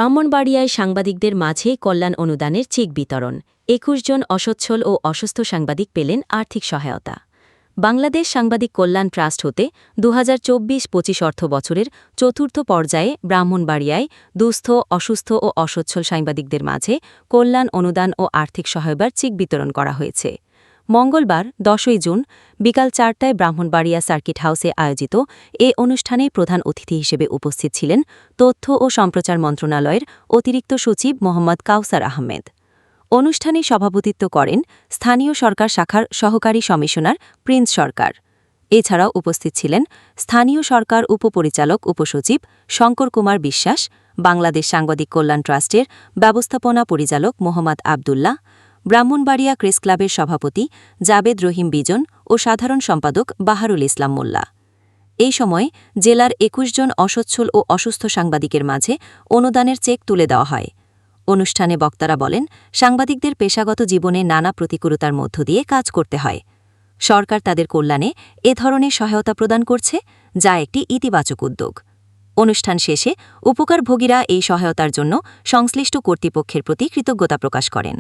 ব্রাহ্মণবাড়িয়ায় সাংবাদিকদের মাঝে কল্যাণ অনুদানের চেক বিতরণ ২১ জন অসচ্ছল ও অসুস্থ সাংবাদিক পেলেন আর্থিক সহায়তা। বাংলাদেশ সাংবাদিক কল্যাণ ট্রাস্ট হতে ২০২৪-২৫ অর্থবছরের চতুর্থ পর্যায়ে ব্রাহ্মণবাড়িয়ায় দুস্থ, অসুস্থ ও অসচ্ছল সাংবাদিকদের মাঝে কল্যাণ অনুদান ও আর্থিক সহায়তার চেক বিতরণ করা হয়েছে। মঙ্গলবার ১০ই জুন বিকাল ৪টায় ব্রাহ্মণবাড়িয়া সার্কিট হাউসে আয়োজিত এ অনুষ্ঠানে প্রধান অতিথি হিসেবে উপস্থিত ছিলেন তথ্য ও সম্প্রচার মন্ত্রণালয়ের অতিরিক্ত সচিব মোহাম্মদ কাউসার আহমেদ। অনুষ্ঠানে সভাপতিত্ব করেন স্থানীয় সরকার শাখার সহকারী কমিশনার প্রিন্স সরকার। এছাড়াও উপস্থিত ছিলেন স্থানীয় সরকার উপপরিচালক উপসচিব শঙ্কর কুমার বিশ্বাস, বাংলাদেশ সাংবাদিক কল্যাণ ট্রাস্টের ব্যবস্থাপনা পরিচালক মোহাম্মদ আবদুল্লাহ, ব্রাহ্মণবাড়িয়া প্রেস ক্লাবের সভাপতি জাবেদ রহিম বিজন ও সাধারণ সম্পাদক বাহারুল ইসলাম মোল্লা। এই সময় জেলার ২১ জন অসচ্ছল ও অসুস্থ সাংবাদিকের মাঝে অনুদানের চেক তুলে দেওয়া হয়। অনুষ্ঠানে বক্তারা বলেন, সাংবাদিকদের পেশাগত জীবনে নানা প্রতিকূলতার মধ্য দিয়ে কাজ করতে হয়। সরকার তাদের কল্যাণে এ ধরনের সহায়তা প্রদান করছে, যা একটি ইতিবাচক উদ্যোগ। অনুষ্ঠান শেষে উপকারভোগীরা এই সহায়তার জন্য সংশ্লিষ্ট কর্তৃপক্ষের প্রতি কৃতজ্ঞতা প্রকাশ করেন।